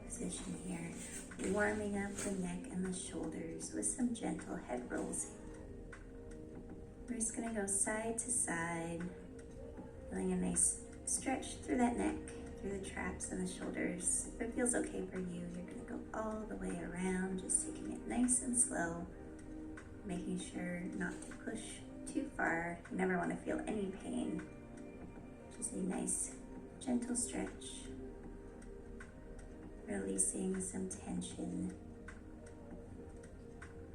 position here, warming up the neck and the shoulders with some gentle head rolls. We're just gonna go side to side, feeling a nice stretch through that neck, through the traps and the shoulders. If it feels okay for you, you're gonna go all the way around, just taking it nice and slow, making sure not to push too far. You never want to feel any pain. Just a nice, gentle stretch, releasing some tension,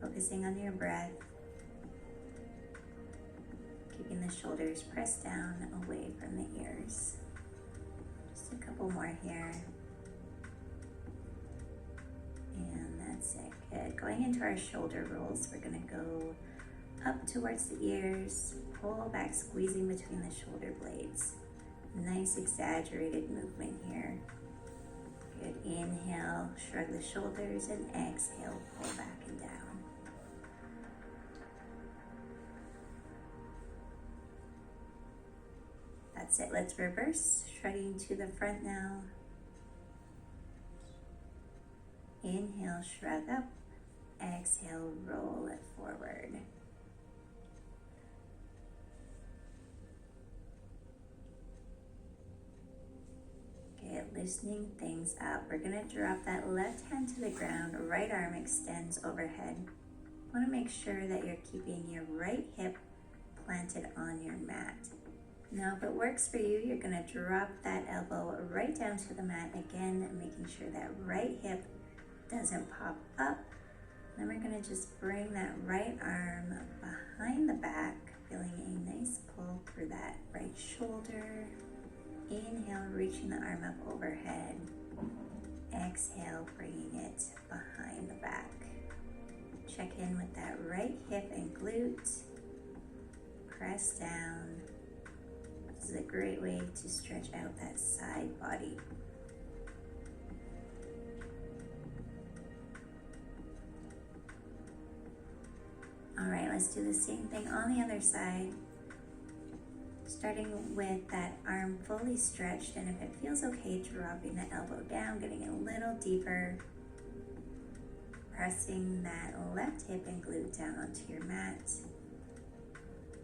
focusing on your breath, keeping the shoulders pressed down away from the ears. Just a couple more here. And that's it. Good. Going into our shoulder rolls, we're going to go up towards the ears, pull back, squeezing between the shoulder blades. Nice exaggerated movement here. Good. Inhale, shrug the shoulders, and exhale, pull back and down. That's it. Let's reverse, shrugging to the front now. Inhale, shrug up. Exhale, roll it forward. Good, loosening things up. We're gonna drop that left hand to the ground, right arm extends overhead. Want to make sure that you're keeping your right hip planted on your mat. Now, if it works for you, you're gonna drop that elbow right down to the mat again, making sure that right hip doesn't pop up. Then we're gonna just bring that right arm behind the back, feeling a nice pull through that right shoulder. Inhale, reaching the arm up overhead. Exhale, bringing it behind the back. Check in with that right hip and glute. Press down. This is a great way to stretch out that side body. All right, let's do the same thing on the other side. Starting with that arm fully stretched, and if it feels okay, dropping the elbow down, getting a little deeper. Pressing that left hip and glute down onto your mat.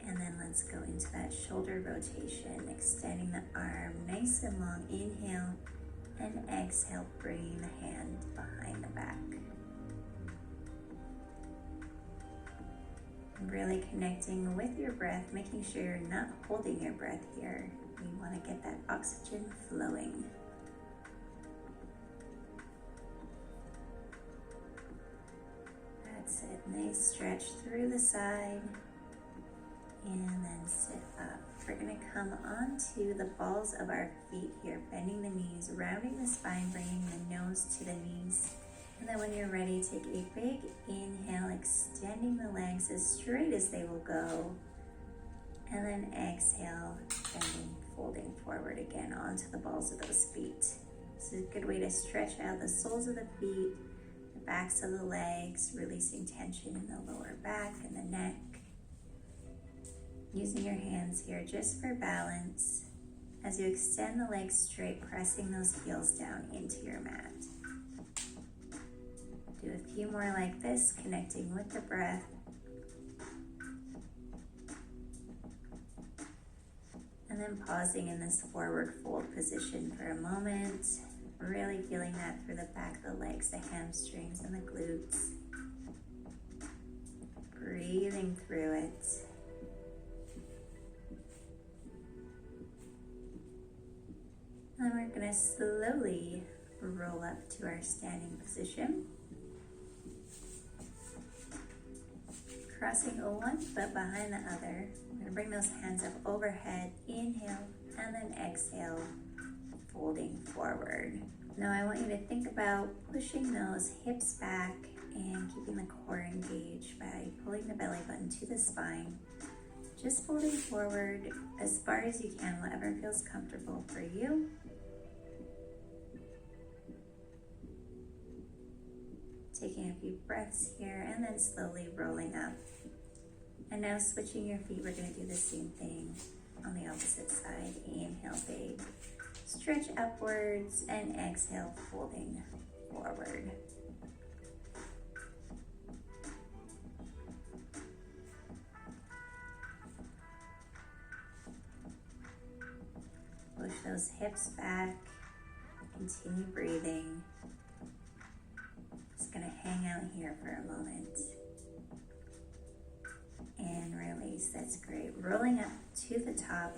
And then let's go into that shoulder rotation, extending the arm nice and long. Inhale and exhale, bringing the hand behind the back. Really connecting with your breath, making sure you're not holding your breath here. You want to get that oxygen flowing. That's it. Nice stretch through the side. And then sit up. We're going to come onto the balls of our feet here, bending the knees, rounding the spine, bringing the nose to the knees. And then when you're ready, take a big inhale, extending the legs as straight as they will go. And then exhale, bending, folding forward again onto the balls of those feet. This is a good way to stretch out the soles of the feet, the backs of the legs, releasing tension in the lower back and the neck. Using your hands here just for balance as you extend the legs straight, pressing those heels down into your mat. Do a few more like this, connecting with the breath. And then pausing in this forward fold position for a moment, really feeling that through the back of the legs, the hamstrings and the glutes. Breathing through it. And we're going to slowly roll up to our standing position. Crossing one foot behind the other. We're going to bring those hands up overhead. Inhale and then exhale, folding forward. Now I want you to think about pushing those hips back and keeping the core engaged by pulling the belly button to the spine. Just folding forward as far as you can, whatever feels comfortable for you. Taking a few breaths here and then slowly rolling up. And now switching your feet, we're going to do the same thing on the opposite side. Inhale, big. Stretch upwards and exhale, folding forward. Push those hips back, continue breathing. Just gonna hang out here for a moment. And release, that's great. Rolling up to the top.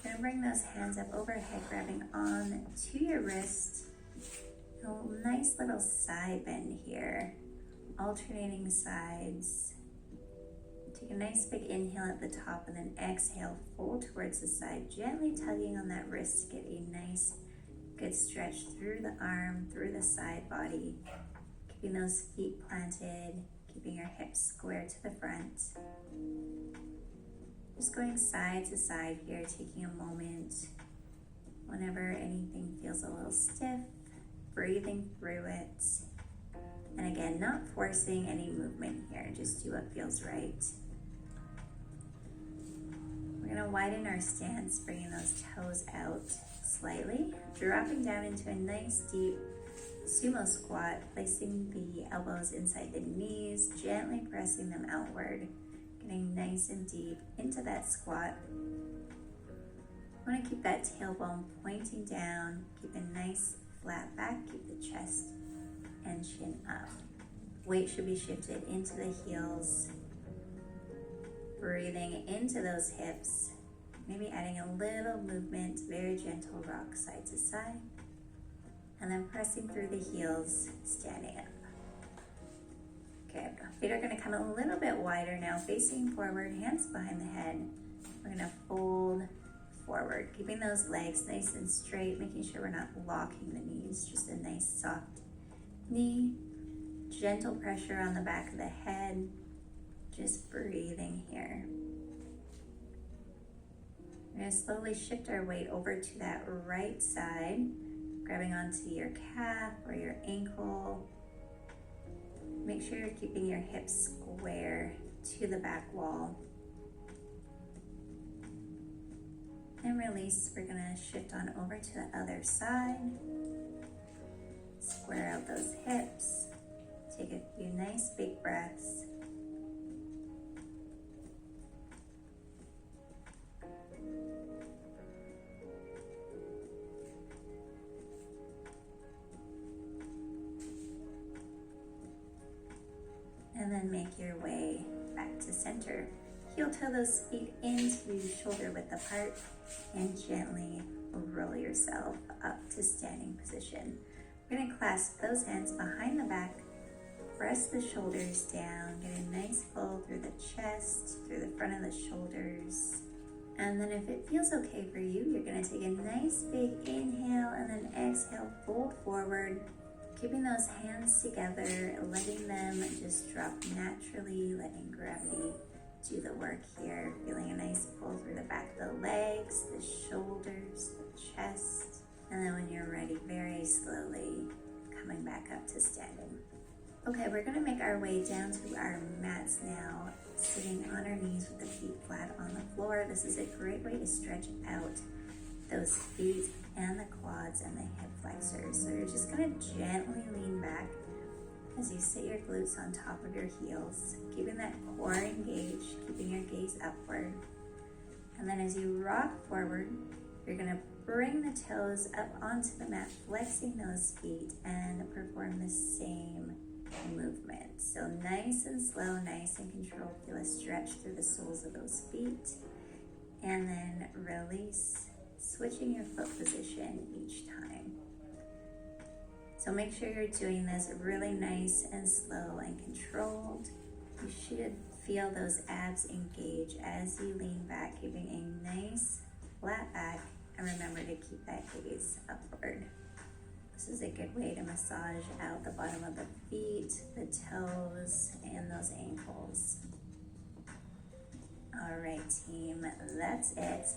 Gonna bring those hands up overhead, grabbing on to your wrist. A nice little side bend here, alternating sides. Take a nice big inhale at the top and then exhale, fold towards the side, gently tugging on that wrist to get a nice, good stretch through the arm, through the side body. Keeping those feet planted, keeping your hips square to the front. Just going side to side here, taking a moment. Whenever anything feels a little stiff, breathing through it. And again, not forcing any movement here, just do what feels right. We're gonna widen our stance, bringing those toes out slightly, dropping down into a nice deep sumo squat, placing the elbows inside the knees, gently pressing them outward, getting nice and deep into that squat. I want to keep that tailbone pointing down, keep a nice flat back, keep the chest and chin up. Weight should be shifted into the heels, breathing into those hips, maybe adding a little movement, very gentle rock side to side, and then pressing through the heels, standing up. Okay, feet are gonna come a little bit wider now, facing forward, hands behind the head. We're gonna fold forward, keeping those legs nice and straight, making sure we're not locking the knees, just a nice soft knee, gentle pressure on the back of the head, just breathing here. We're gonna slowly shift our weight over to that right side, grabbing onto your calf or your ankle. Make sure you're keeping your hips square to the back wall. And release, we're gonna shift on over to the other side. Square out those hips. Take a few nice big breaths. And then make your way back to center. Heel toe those feet into shoulder width apart and gently roll yourself up to standing position. We're gonna clasp those hands behind the back, press the shoulders down, get a nice fold through the chest, through the front of the shoulders. And then if it feels okay for you, you're gonna take a nice big inhale and then exhale, fold forward, keeping those hands together, letting them just drop naturally, letting gravity do the work here. Feeling a nice pull through the back of the legs, the shoulders, the chest. And then when you're ready, very slowly coming back up to standing. Okay, we're gonna make our way down to our mats now, sitting on our knees with the feet flat on the floor. This is a great way to stretch out those feet and the quads and the hip flexors. So you're just gonna gently lean back as you sit your glutes on top of your heels, keeping that core engaged, keeping your gaze upward. And then as you rock forward, you're gonna bring the toes up onto the mat, flexing those feet, and perform the same movement. So nice and slow, nice and controlled. Feel a stretch through the soles of those feet. And then release, switching your foot position each time. So make sure you're doing this really nice and slow and controlled. You should feel those abs engage as you lean back, keeping a nice flat back, and remember to keep that gaze upward. This is a good way to massage out the bottom of the feet, the toes, and those ankles. All right, team, that's it.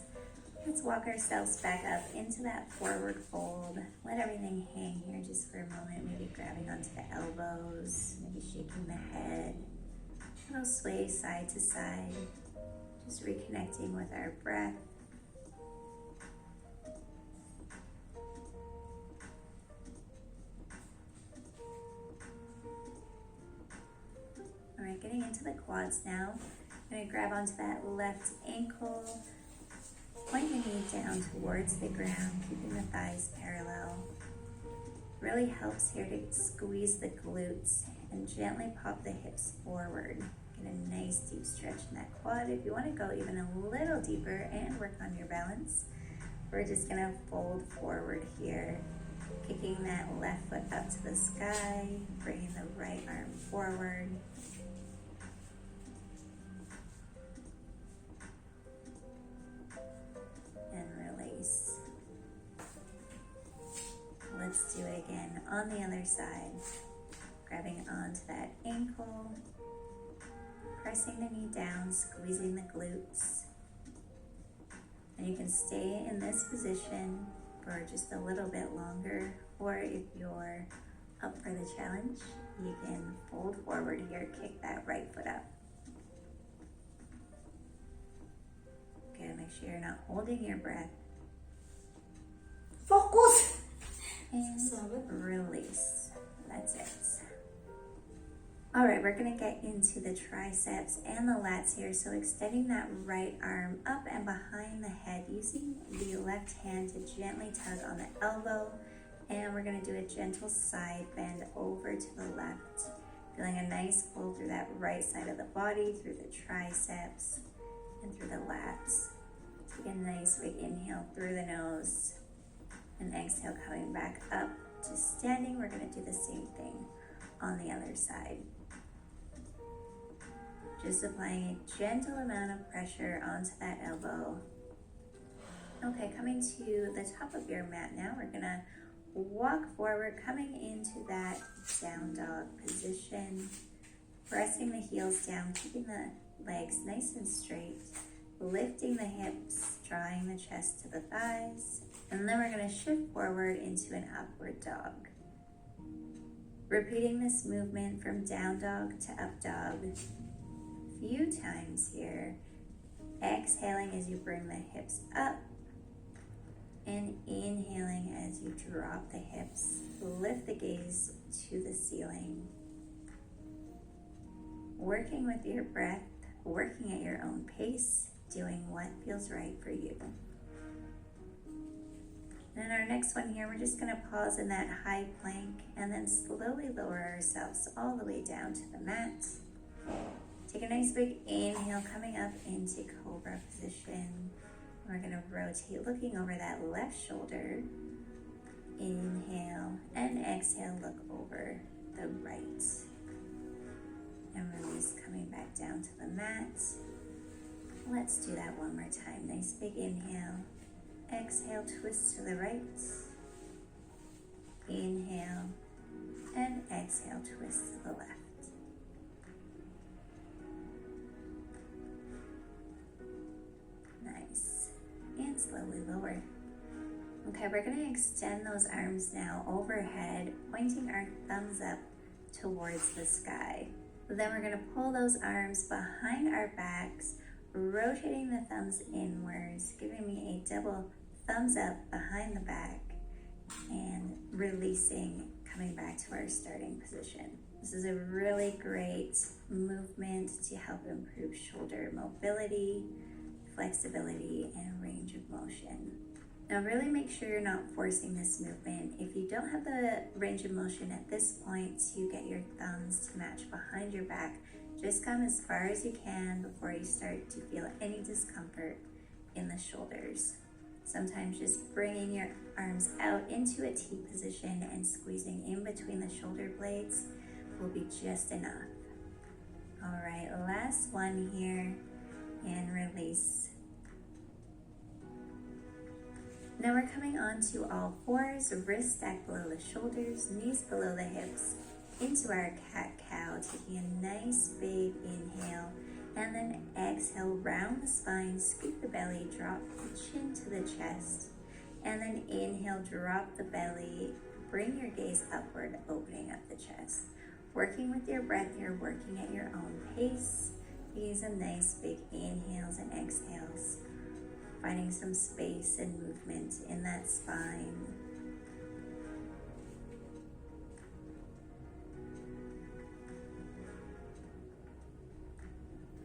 Let's walk ourselves back up into that forward fold. Let everything hang here just for a moment, maybe grabbing onto the elbows, maybe shaking the head. A little sway side to side, just reconnecting with our breath. into the quads now. I'm going to grab onto that left ankle, point the knee down towards the ground, keeping the thighs parallel. Really helps here to squeeze the glutes and gently pop the hips forward. Get a nice deep stretch in that quad. If you want to go even a little deeper and work on your balance, we're just going to fold forward here, kicking that left foot up to the sky, bringing the right arm forward. And release. Let's do it again on the other side. Grabbing onto that ankle, pressing the knee down, squeezing the glutes. And you can stay in this position for just a little bit longer, or if you're up for the challenge, you can fold forward here, kick that right foot up. Good, make sure you're not holding your breath. Focus! And release. That's it. All right, we're gonna get into the triceps and the lats here. So extending that right arm up and behind the head, using the left hand to gently tug on the elbow. And we're gonna do a gentle side bend over to the left. Feeling a nice pull through that right side of the body, through the triceps and through the lats. Take a nice big inhale through the nose and exhale, coming back up to standing. We're gonna do the same thing on the other side. Just applying a gentle amount of pressure onto that elbow. Okay, coming to the top of your mat now, we're gonna walk forward, coming into that down dog position, pressing the heels down, keeping the legs nice and straight, lifting the hips, drawing the chest to the thighs, and then we're gonna shift forward into an upward dog. Repeating this movement from down dog to up dog a few times here. Exhaling as you bring the hips up and inhaling as you drop the hips. Lift the gaze to the ceiling. Working with your breath, working at your own pace, doing what feels right for you. And our next one here, we're just gonna pause in that high plank and then slowly lower ourselves all the way down to the mat. Take a nice big inhale, coming up into cobra position. We're gonna rotate, looking over that left shoulder. Inhale and exhale, look over the right. And release, coming back down to the mat. Let's do that one more time. Nice big inhale. Exhale, twist to the right. Inhale and exhale, twist to the left. Nice. And slowly lower. Okay, we're going to extend those arms now overhead, pointing our thumbs up towards the sky. Then we're going to pull those arms behind our backs, rotating the thumbs inwards, giving me a double thumbs up behind the back, and releasing, coming back to our starting position. This is a really great movement to help improve shoulder mobility, flexibility, and range of motion. Now really make sure you're not forcing this movement. If you don't have the range of motion at this point to get your thumbs to match behind your back, just come as far as you can before you start to feel any discomfort in the shoulders. Sometimes just bringing your arms out into a T position and squeezing in between the shoulder blades will be just enough. All right, last one here, and release. Now we're coming on to all fours, wrists stacked below the shoulders, knees below the hips, into our cat-cow, taking a nice big inhale, and then exhale, round the spine, scoop the belly, drop the chin to the chest, and then inhale, drop the belly, bring your gaze upward, opening up the chest. Working with your breath here, working at your own pace. Use some nice big inhales and exhales, finding some space and movement in that spine.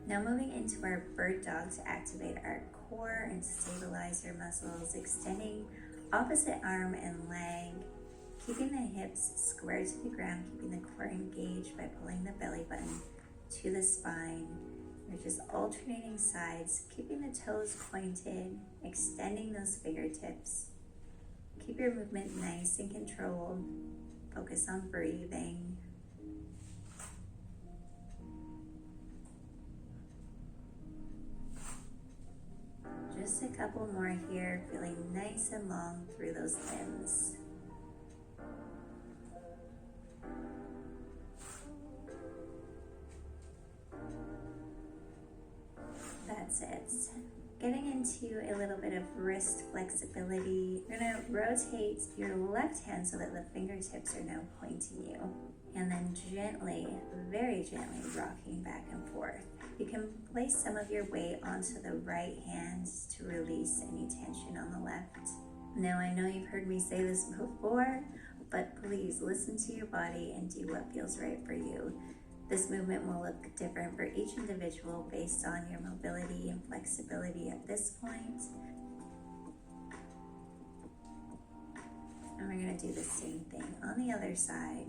Now moving into our bird dog to activate our core and stabilize your muscles, extending opposite arm and leg, keeping the hips square to the ground, keeping the core engaged by pulling the belly button to the spine. We're just alternating sides, keeping the toes pointed, extending those fingertips. Keep your movement nice and controlled. Focus on breathing. Just a couple more here, feeling nice and long through those limbs. That's it. Getting into a little bit of wrist flexibility. You're gonna rotate your left hand so that the fingertips are now pointing you. And then gently, very gently rocking back and forth. You can place some of your weight onto the right hand to release any tension on the left. Now I know you've heard me say this before, but please listen to your body and do what feels right for you. This movement will look different for each individual based on your mobility and flexibility at this point. And we're going to do the same thing on the other side.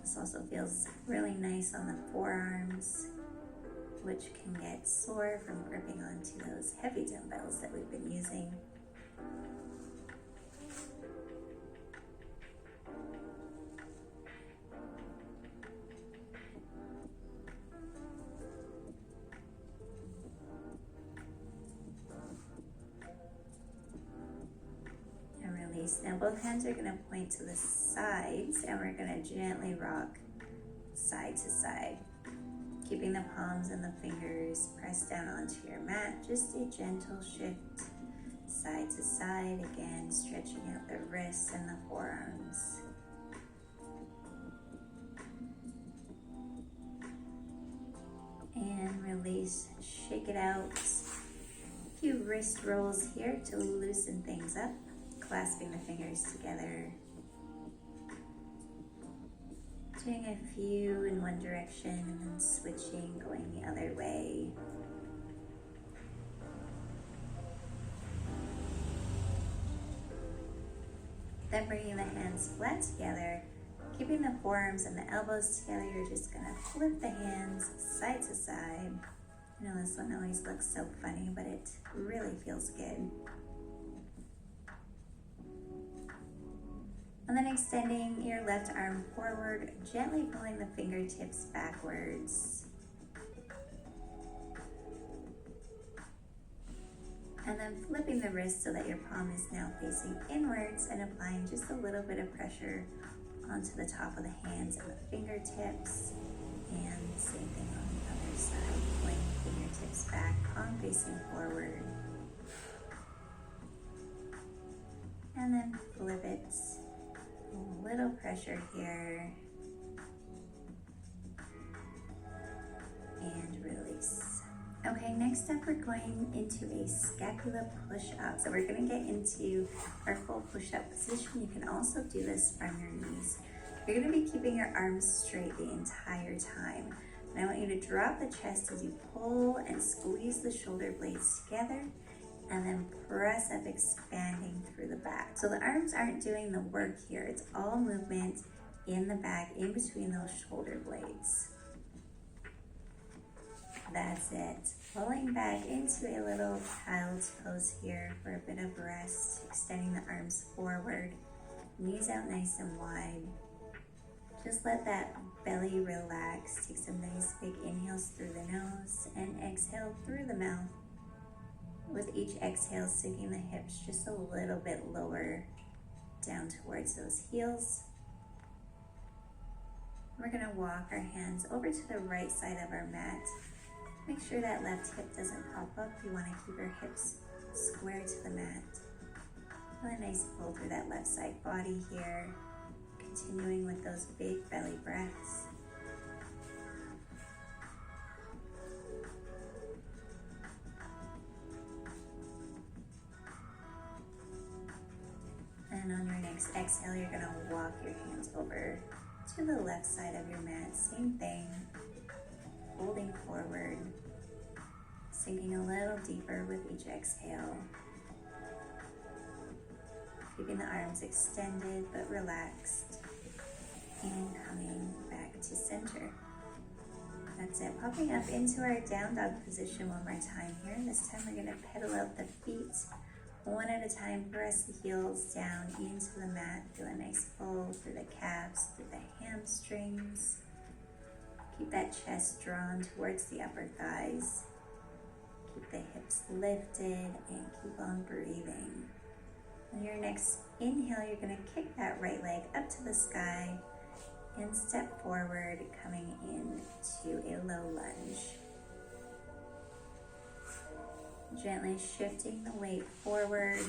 This also feels really nice on the forearms, which can get sore from gripping onto those heavy dumbbells that we've been using. Now both hands are going to point to the sides and we're going to gently rock side to side, keeping the palms and the fingers pressed down onto your mat. Just a gentle shift side to side, again stretching out the wrists and the forearms. And release, shake it out. A few wrist rolls here to loosen things up. Clasping the fingers together, doing a few in one direction and then switching, going the other way. Then bringing the hands flat together, keeping the forearms and the elbows together. You're just going to flip the hands side to side. I know this one always looks so funny, but it really feels good. And then extending your left arm forward, gently pulling the fingertips backwards. And then flipping the wrist so that your palm is now facing inwards and applying just a little bit of pressure onto the top of the hands and the fingertips. And same thing on the other side, pulling the fingertips back, palm facing forward. And then flip it. A little pressure here, and release. Okay, next up we're going into a scapula push-up. So we're going to get into our full push-up position. You can also do this from your knees. You're going to be keeping your arms straight the entire time. And I want you to drop the chest as you pull and squeeze the shoulder blades together, and then press up, expanding through the back. So the arms aren't doing the work here. It's all movement in the back, in between those shoulder blades. That's it. Pulling back into a little child's pose here for a bit of rest, extending the arms forward, knees out nice and wide. Just let that belly relax. Take some nice big inhales through the nose and exhale through the mouth. With each exhale, sinking the hips just a little bit lower down towards those heels. We're going to walk our hands over to the right side of our mat. Make sure that left hip doesn't pop up. You want to keep your hips square to the mat. Feel a nice pull through that left side body here. Continuing with those big belly breaths. And on your next exhale, you're going to walk your hands over to the left side of your mat. Same thing, folding forward, sinking a little deeper with each exhale. Keeping the arms extended but relaxed, and coming back to center. That's it. Popping up into our down dog position one more time here. This time we're going to pedal out the feet one at a time. Press the heels down into the mat. Feel a nice fold through the calves, through the hamstrings. Keep that chest drawn towards the upper thighs. Keep the hips lifted and keep on breathing. On your next inhale, you're going to kick that right leg up to the sky and step forward, coming into a low lunge. Gently shifting the weight forward.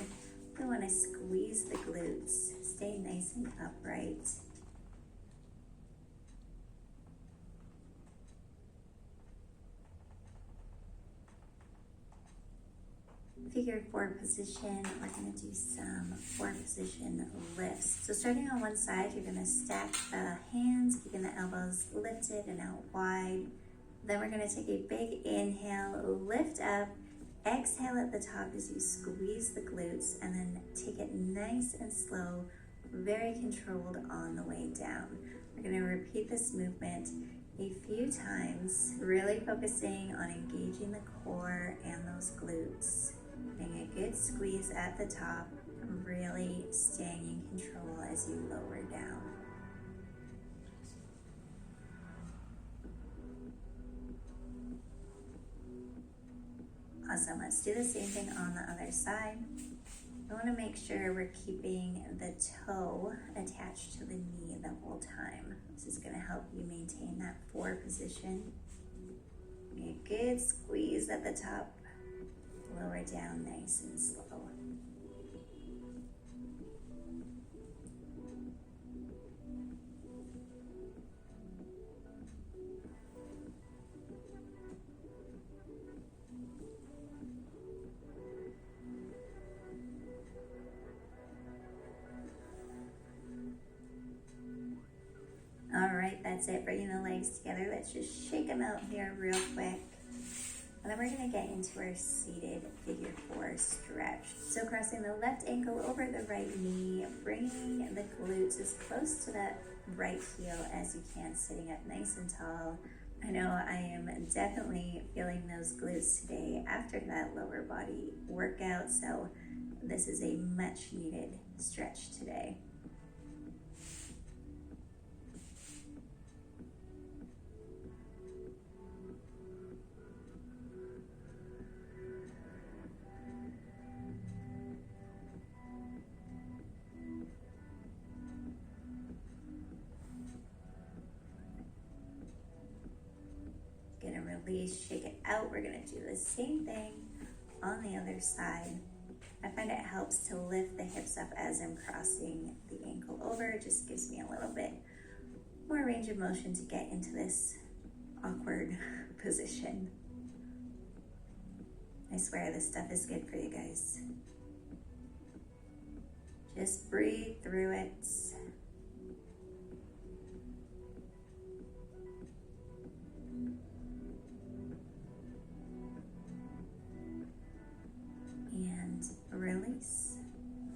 We want to squeeze the glutes. Stay nice and upright. Figure 4 position, we're going to do some 4 position lifts. So starting on one side, you're going to stack the hands, keeping the elbows lifted and out wide. Then we're going to take a big inhale, lift up, exhale at the top as you squeeze the glutes, and then take it nice and slow, very controlled on the way down. We're going to repeat this movement a few times, really focusing on engaging the core and those glutes. Getting a good squeeze at the top, really staying in control as you lower down. Awesome, let's do the same thing on the other side. I want to make sure we're keeping the toe attached to the knee the whole time. This is going to help you maintain that 4 position. Get a good squeeze at the top. Lower down nice and slow. All right, that's it. Bringing the legs together. Let's just shake them out here real quick. And then we're going to get into our seated figure 4 stretch. So crossing the left ankle over the right knee, bringing the glutes as close to that right heel as you can, sitting up nice and tall. I know I am definitely feeling those glutes today after that lower body workout, so this is a much needed stretch today. Release, shake it out. We're going to do the same thing on the other side. I find it helps to lift the hips up as I'm crossing the ankle over. It just gives me a little bit more range of motion to get into this awkward position. I swear this stuff is good for you guys. Just breathe through it. Release.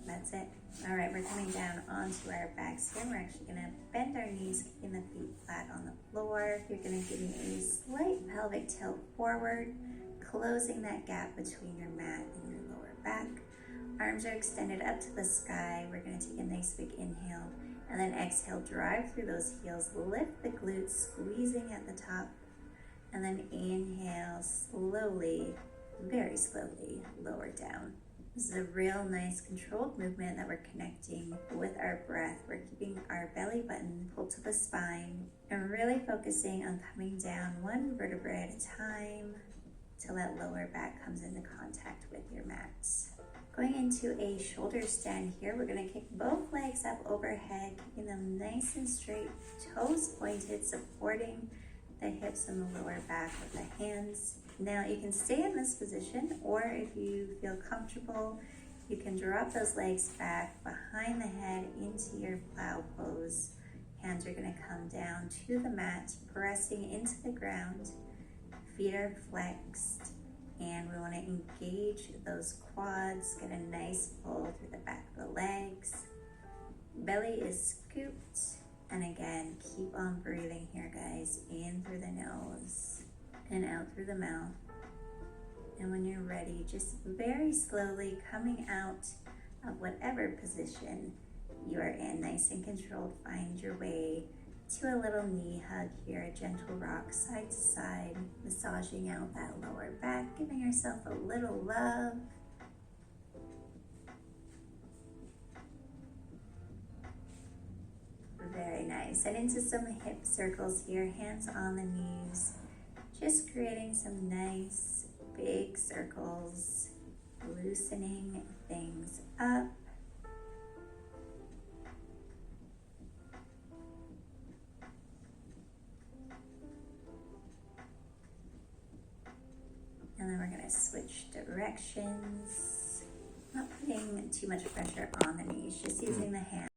That's it. All right, we're coming down onto our backs here. We're actually going to bend our knees, keeping the feet flat on the floor. You're going to give me a slight pelvic tilt forward, closing that gap between your mat and your lower back. Arms are extended up to the sky. We're going to take a nice big inhale, and then exhale, drive through those heels, lift the glutes, squeezing at the top, and then inhale, slowly, very slowly, lower down. This is a real nice controlled movement that we're connecting with our breath. We're keeping our belly button pulled to the spine and really focusing on coming down one vertebrae at a time till that lower back comes into contact with your mat. Going into a shoulder stand here, we're going to kick both legs up overhead, keeping them nice and straight, toes pointed, supporting the hips and the lower back with the hands. Now you can stay in this position, or if you feel comfortable, you can drop those legs back behind the head into your plow pose Hands are going to come down to the mat, pressing into the ground. Feet are flexed, and we want to engage those quads, get a nice pull through the back of the legs. Belly is scooped, and again, keep on breathing here, guys. In through the nose and out through the mouth. And when you're ready, just very slowly coming out of whatever position you are in, nice and controlled, find your way to a little knee hug here, a gentle rock side to side, massaging out that lower back, giving yourself a little love. Very nice. And into some hip circles here, hands on the knees, just creating some nice big circles, loosening things up. And then we're going to switch directions, not putting too much pressure on the knees, just using the hands